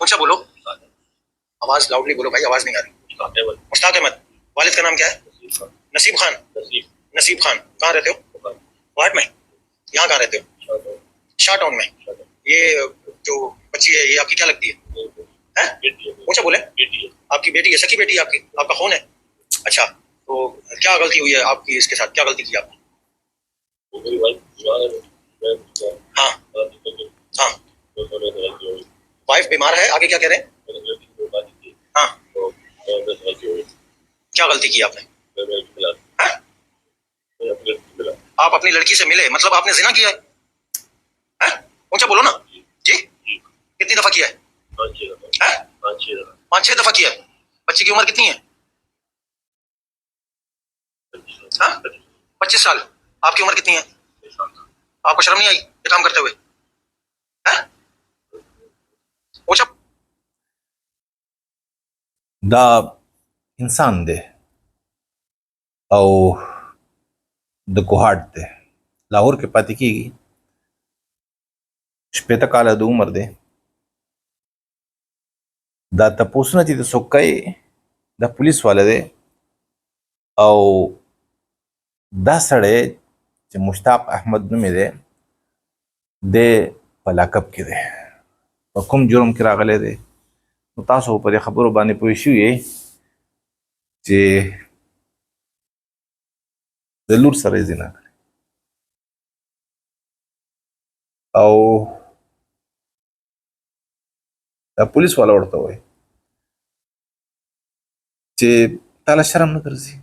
ऊंचा बोलो, आवाज लाउडली बोलो भाई, आवाज नहीं आ रही। मुश्ताक अहमद। वालिद का नाम क्या है? नसीब खान। नसीब खान। कहाँ रहते हो? वार्ड में। यहाँ कहाँ रहते हो? शाह टाउन में। ये जो बच्ची है ये आपकी क्या लगती है? ऊंचा बोले। आपकी बेटी है? सकी बेटी है आपकी? आपका खून है? अच्छा, तो क्या गलती हुई है आपकी इसके साथ? क्या गलती की आपने? हाँ हाँ। वाइफ बीमार है, आगे क्या कह रहे हैं? हाँ, क्या गलती की आपने? हाँ? आप अपनी लड़की से मिले मतलब आपने जिना किया है? हाँ? ऊंचा बोलो ना जी। कितनी दफा किया है? हाँ? 5-6 दफा किया है। बच्ची की उम्र कितनी है? हाँ? 25 साल। आपकी उम्र कितनी है? आपको शर्म नहीं आई ये काम करते हुए? हाँ? ऊंचा। دا انسان دی او د کوهاټ دی، لاهور کې پاتې کیږي، شپېته کاله د عمر دی. دا تپوسونه چې د څوک کوي د پولیس والا دی او دا سړی چې مشتاق احمد نومې دی دی په لاکپ کې دی، په کوم جرم کې راغلی دی. نو تاسو په دې خبرو باندې پوه شوي یئ چې د لور سره یې زنا کړې او دا پولیس والا ورته وایي چې تاله شرم نه ګرځي.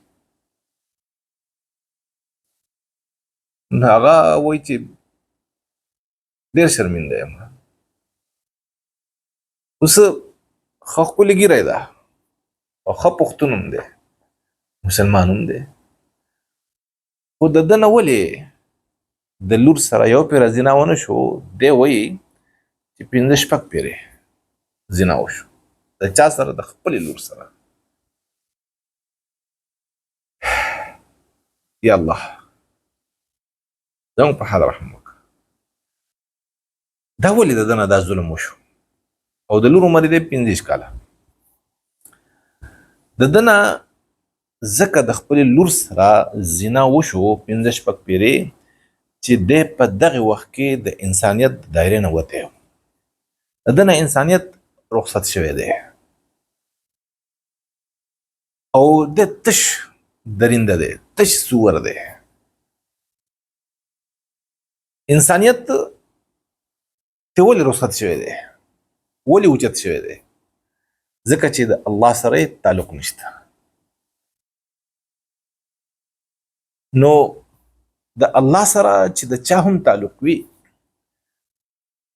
نو هغه وایي چې ډېر شرمنده یم. اوس ښه ښکلې ږیره ده او ښه پښتون هم دی، مسلمان هم دی، خو د ده نه ولې د لور سره یو پیره زنا ونه شو؟ دی وایي چې 5-6 پیرې زنا وشو. د چا سره؟ د خپلې لور سره. یا الله زموږ په حال رحم وکړه. دا ولې د ده نه دا ظلم وشو؟ او د لور عمر یې دی 15 کاله. د ده نه ځکه د خپلې لور سره زنا وشو 5-6 پیرې چې دی په دغه وخت کې د انسانیت د دایرې نه وتی و. د ده نه انسانیت رخصت شوی دی او دی تش درنده دی، تش سور دی. انسانیت ته ولې رخصت شوی دی؟ ولې اوچت شوی دی؟ ځکه چې د الله سره یې تعلق نشته. نو د الله سره چې د چا هم تعلق وي،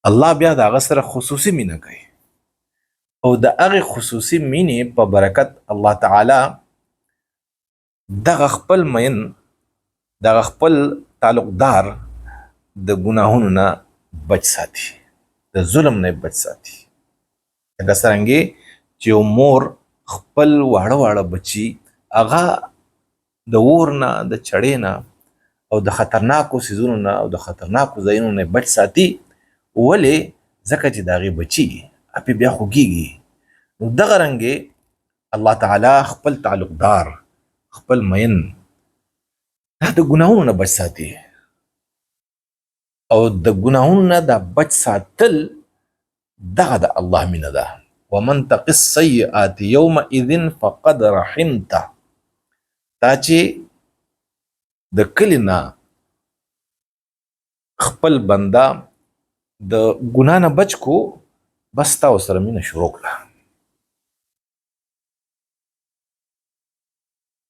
الله بیا د هغه سره خصوصي مینه کوي او د هغې خصوصي مینې په برکت الله تعالی دغه خپل مین، دغه خپل تعلقدار د ګناهونو نه بچ ساتي، د ظلم نه بچ ساتي. لکه څرنګې چې یو مور خپل واړه واړه بچي هغه د اور نه، د چړې نه او د خطرناکو څیزونو نه او د خطرناکو ځایونو نه بچ ساتي. ولې؟ ځکه چې د هغې بچي هغې بیا خوږیږي. نو دغه رنګې الله تعالی خپل تعلقدار، خپل مین دا د ګناهونو نه بچ ساتي او د ګناهونو نه دا بچ ساتل دغه د الله مینه ده. ومن تق السیئات یومئذ فقد رحمته. دا چې د کلي نه خپل بنده د ګناه نه بچ کو، بس تا ورسره مینه شروع کړه.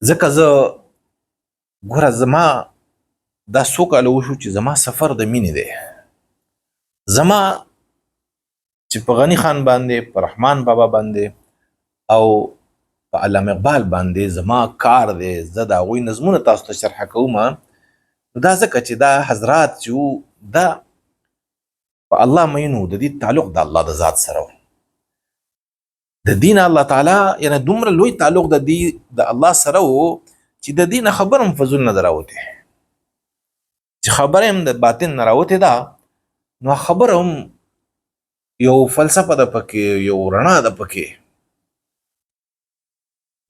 ځکه زه ګوره زما دا څو کاله وشو چې زما سفر د مینې دی. زما چې په غني خان باندې، په رحمان بابا باندې او په علامه اقبال باندې زما کار دی، زه د هغوی نظمونه تاسو ته شرحه کوم. دا ځکه چې دا حضرات چې دا په الله مینو، د دې تعلق د الله د ذات سره و. د دین الله تعالی یعنی دومره لوی تعلق د دې د الله سره و چې د دې نه خبر هم فضول نه راوتی، چې خبره هم د باطن نه راوتی ده، نو خبره هم یو فلسفه ده پکې، یو رڼا ده پکې.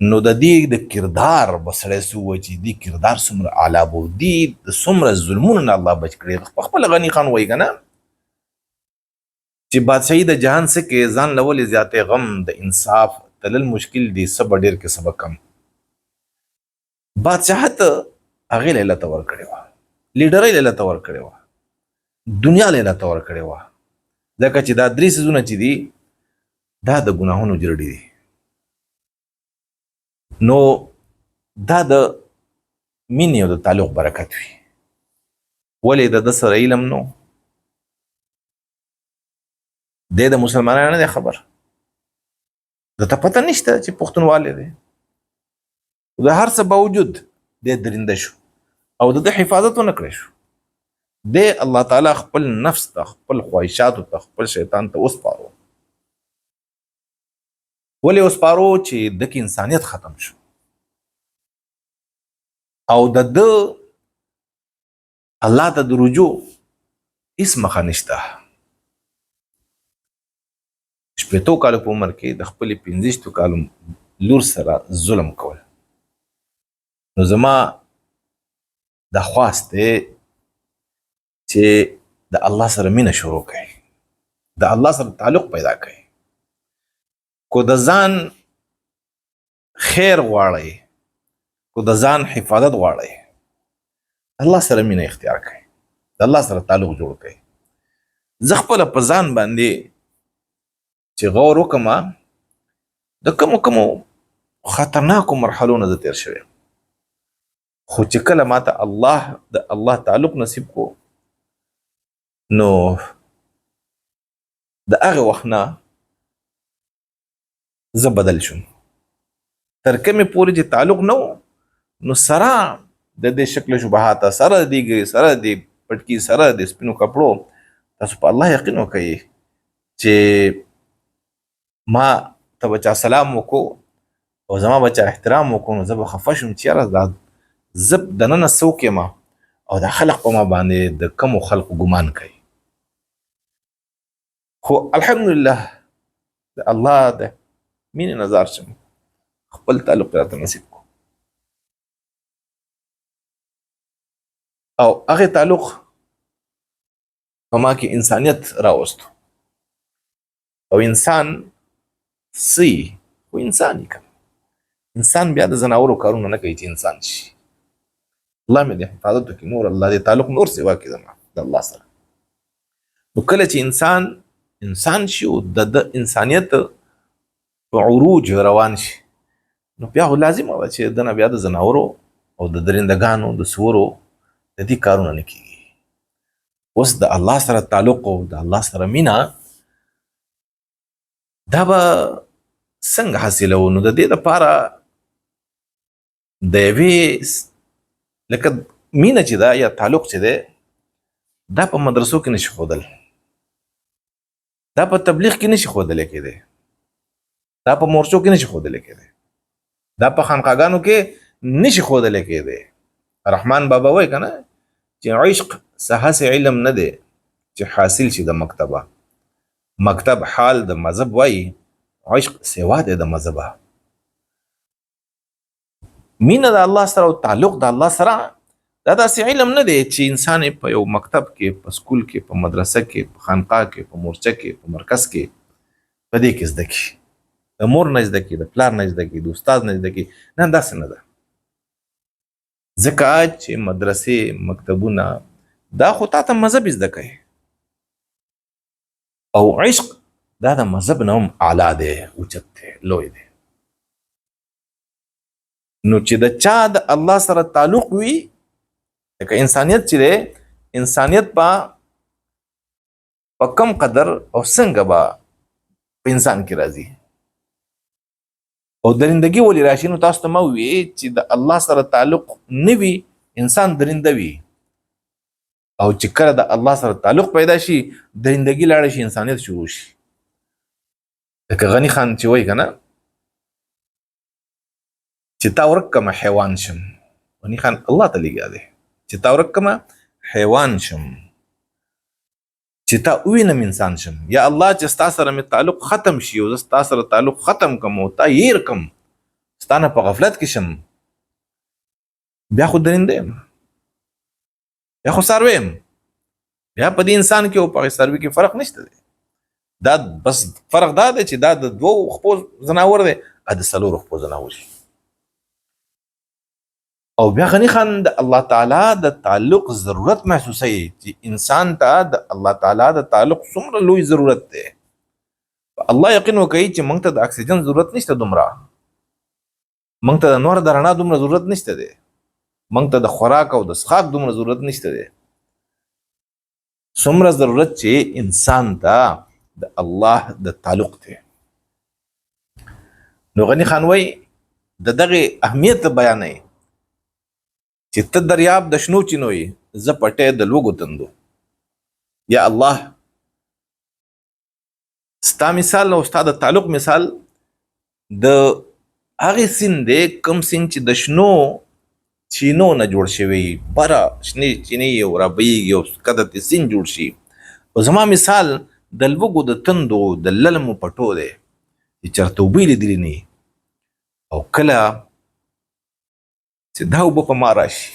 نو د دې د کردار بسړی سو چې دی کردار څومره اعلی بو، دی د څومره ظلمونو نه الله بچ کړي. خپل غنی خان وایي کنه چې بادشاہي د جهان څخه کې ځان لولې زیاتې غم د انصاف تلل مشکل دي سب ډیر کې سبق کم. بادشاہت هغه له الله تور کړي و، لیډرۍ له الله تور کړي و، دنیا له الله تور کړي و. ځکه چې دا درې سيزونه چې دي دا د ګناهونو جرړې دي. نو دا د مینې او د تعلق برکت وي. ولې د سره علم نو د مسلمانانو نه خبر د ته پته نشته چې پښتونواله دي. د هر څه باوجود د درنده شو او د حفاظت نه کړی شو. د الله تعالی خپل نفس ته، خپل خواهشات ته، خپل شیطان ته وسپارو. ولې وسپارو؟ چې د انسانیت ختم شو او د الله ته د رجوع هیڅ مخه نشته. شپېتو کالو په عمر کې د خپلې 15 کالو لور سره ظلم کول. نو زما د خواست دی چې د الله سره مینه شروع کړئ، د الله سره تعلق پیدا کړئ. کو د ځان خیر غواړئ، کو د ځان حفاظت غواړئ، الله سره مینه اختیار کړئ، د الله سره تعلق جوړ کړئ. زه خپله په ځان باندې چې غور وکړم د کومو خطرناکو مرحلو نه زه تیر شوی، خو چې کله ماته الله د الله تعلق نصیب کو نو د هغه وخت نه زه بدل شم. تر کومې پورې چې تعلق نه و نو سره د دې شکل شبهات سره دی سره دی پټکی سره د سپینو کپړو تاسو په الله یقین وکړئ چې ما ته بچا سلام وکړو او زما بچا احترام وکړو نو زه به خفه شم چې یاره دا زه دننه څوک یم او دا خلق په ما باندې د کومو خلقو ګمان کوي. خو الحمدلله د الله د مینې نظر شم خپل تعلق راته نصیب کو او هغه تعلق په ما کې انسانیت راوستو او انسان سی خو انسان یې انسان بیا د زناورو کارونه نه کوي چې انسان شي. الله مې دې حفاظت وکړي. نور الله دې تعلق نور سیوا کړي زما د الله سره. نو کله چې انسان شي او د انسانیت په عروج روان شي نو بیا لازم ده چې دنه بیا د زناورو او د درندګانو د سورو د دې کارونه نه کیږي. اوس د الله سره تعلق او د الله سره مینا دا به څنګه حاصلو؟ نو د دې لپاره د یوې لکه مینا چې دا یا تعلق چې ده دا په مدرسو کې نشي ښودل، دا په تبلیغ کې نشي ښودل کېده، دا په مورچو کې نشي ښودل کېده، دا په خانقاګانو کې نشي ښودل کېده. رحمان بابا وایي کنه چې عشق سهس علم نه دی چې حاصل شي د مکتبه، مکتب حال د مذهب وایي عشق سوا دی د مذهبه. مینه د الله سره او تعلق د الله سره دا داسې علم نه دی چې انسان په یو مکتب کې، په سکول کې، په مدرسه کې، په خانقاه کې، په مورچه کې، په مرکز کې په دې کې زده کړي. د مور نه زده کړي، د پلار نه زده کړي، د استاد نه زده کړي. نه داسې نه ده. ځکه چې مدرسې مکتبونه دا خو تا ته مذهب زده کوي او عشق دا د مذهب نه هم اعلی دی، اوچت دی، لوی دی. نو چې د چا د الله سره تعلق وي لکه انسانیت چې دی، انسانیت په کم قدر او څنګه به په انسان کې راځي او درندګي ولې راشي. نو تاسو ته ما وی چې د الله سره تعلق نه وي انسان درنده وي او چې کله د الله سره تعلق پیدا شي درندګي لاړ شي، انسانیت شروع شي. لکه غنی خان چې وایي کنه چې تا ورکم حیوان شم. غنی خان الله ته لګیا دی چې تا ورکم حیوان شم چې تا ووینم انسان شم، یا الله چې ستا سره مې تعلق ختم شي او زه ستا سره تعلق ختم کم او تا هیر کم، ستا نه په غفلت کې شم، بیا خو درنده یم، بیا خو څاروی یم. بیا په دې انسان کې او په څاروي کې فرق نشته دی. دا بس فرق دا دی چې دا د 2 خپو ځناور دی، د 4 خپو ځناور شي. او بیا غني خان د الله تعالی د تعلق ضرورت محسوسوي چې انسان ته د الله تعالی د تعلق څومره لوی ضرورت دی. الله یقین وکړي چې موږ ته د اکسیجن ضرورت نشته دومره، موږ ته د نور د رڼا دومره ضرورت نشته دی، موږ ته د خوراک او د څښاک دومره ضرورت نشته دی، څومره ضرورت چې انسان ته د الله د تعلق دی. نو غني خان وای د دغه اهمیت بیانوي چې ته دریاب د شنو چینوي، زه پټې د لوګو تندو. یا الله ستا مثال او ستا د تعلق مثال د هغه سیند دی کوم سیند چې د شنو چینو نه جوړ شوی، بره شنې چینې او رابهیږي او کده ته سیند جوړ شي. او زما مثال د لوګو د تندو د للمو پټو دی چې چېرته اوبه یې لیدلې نه، او کله چې دا اوبه په ما راشي،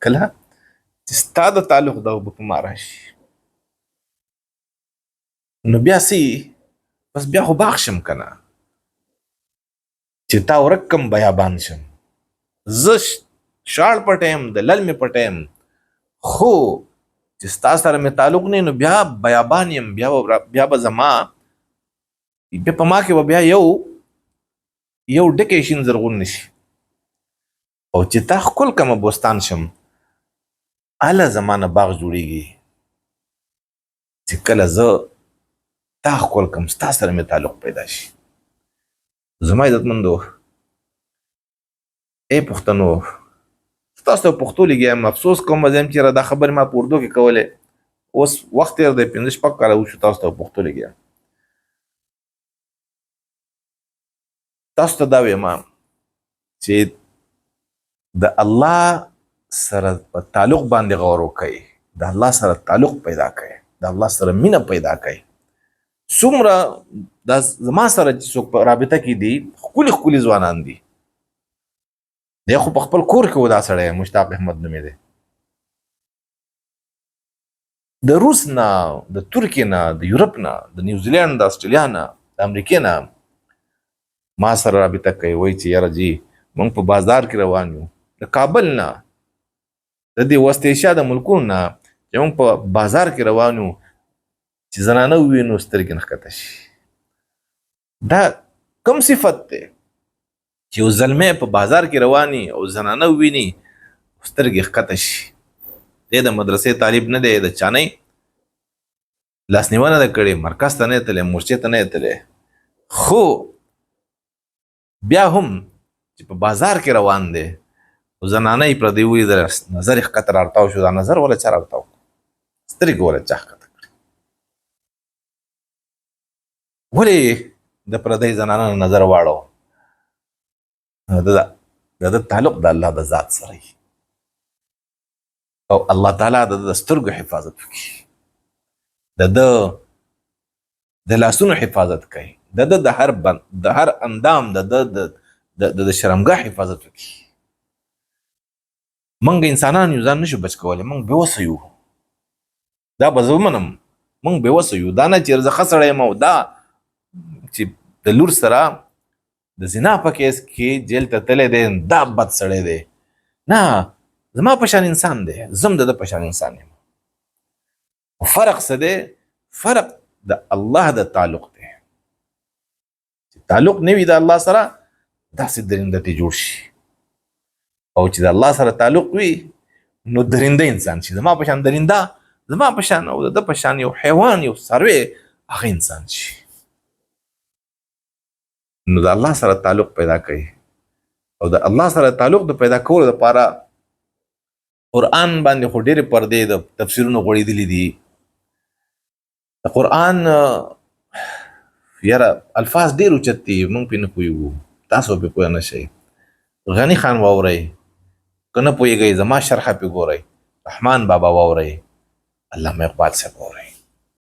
کله چې ستا د تعلق دا اوبه په ما راشي، نو بیا سي بس بیا خو باغ شم که نه چې تا ورک کم بیابان شم. زه شاړ پټیم د لل مې پټیم، خو چې ستا سره مې تعلق نه نو بیا بیابان یم، بیا به زما بیا په ما کې به بیا یو ډکی شین زرغون نشي. او چې تا ښکل کمه بوستان شم، هله زما نه باغ جوړېږي چې کله زه تا ښکل کم، ستا سره مې تعلق پیدا شي. زما عزتمندو ای پښتنو، تاسو ته پښتو لګیا یم، افسوس کوم زم چې دا خبرې ما په اردو کې کولې، اوس وخت تېر دی 15 کاله وشو تاسو ته پښتو لګیا. تاسو ته دا وایم چې د الله سره په تعلق باندې غور وکړئ، د الله سره تعلق پیدا کړئ، د الله سره مینه پیدا کړئ. څومره دا زما سره چې څوک په رابطه کې دي ښکلي ښکلي ځوانان دي، دی خو په خپل کور کې و دا سړی مشتاق احمد نومې دی، د روس نه، د ترکیې نه، د یورپ نه، د نیوزیلینډ، د اسټرالیا نه، د امریکې نه ما سره رابطه کوي. وایي چې یاره جی موږ په بازار کې روان یو، د کابل نه، د دې وست ایشیا د ملکونو نه چې موږ په بازار کې روان یو، چې زنانه ووینو سترګې نه ښکته شي. دا کوم صفت دی چې یو زلمی په بازار کې رواني او زنانه وویني سترګې ښکته شي؟ دی د مدرسې طالب نه دی، د چا نه لاسنیوه نه ده کړې، مرکز ته نه تللی، مورچې ته نه تللی، خو بیا هم چې په بازار کې روان دی او زنانه یې پردی ولیدل، نظر یې ښکته راړتاو شو. دا نظر ولا چا راړتاو کړو؟ سترګې ولا چا ښکته کړې؟ ولې د پردۍ زنانه نه نظر واړو؟ د ده تعلق د الله د ذات سره وي، او الله تعالی د سترګو حفاظت وکړي، د لاسونو حفاظت کوي، د هر اندام د شرمګاه حفاظت وکړي. موږ انسانان یو ځان نشو بچ کولی، موږ بېوسه یو، دا به زه ومنم، موږ بېوسه یو. دا نه چې زه ښه سړی یم او دا چې د لور سره د زنا په کیس کې جیل ته تللی دی دا بد سړی دی، نه، زما په شان انسان دی، زم د ده په شان انسان یم. فرق څه دی؟ فرق د الله د تعلق دی. چې تعلق نه وي د الله سره داسې درنده ته جوړ شي، او چې د الله سره تعلق وي نو درنده انسان شي، زما په شان درنده، زما په شان او د ده په شان یو حیوان، یو څاروی، هغه انسان شي. نو د الله سره تعلق پیدا کوي، او د الله سره تعلق د پیدا کولو لپاره قرآن باندې خو ډېرې پردې د تفسیرونو غوړېدلي دي. د قرآن یاره الفاظ ډېر اوچت دي، موږ پرې نه پوهېږو، تاسو پرې پوه نه شئ. غني خان واورئ، که نه پوهېږئ زما شرحه پرې ګورئ، رحمان بابا واورئ، علامه اقبال صاحب اوري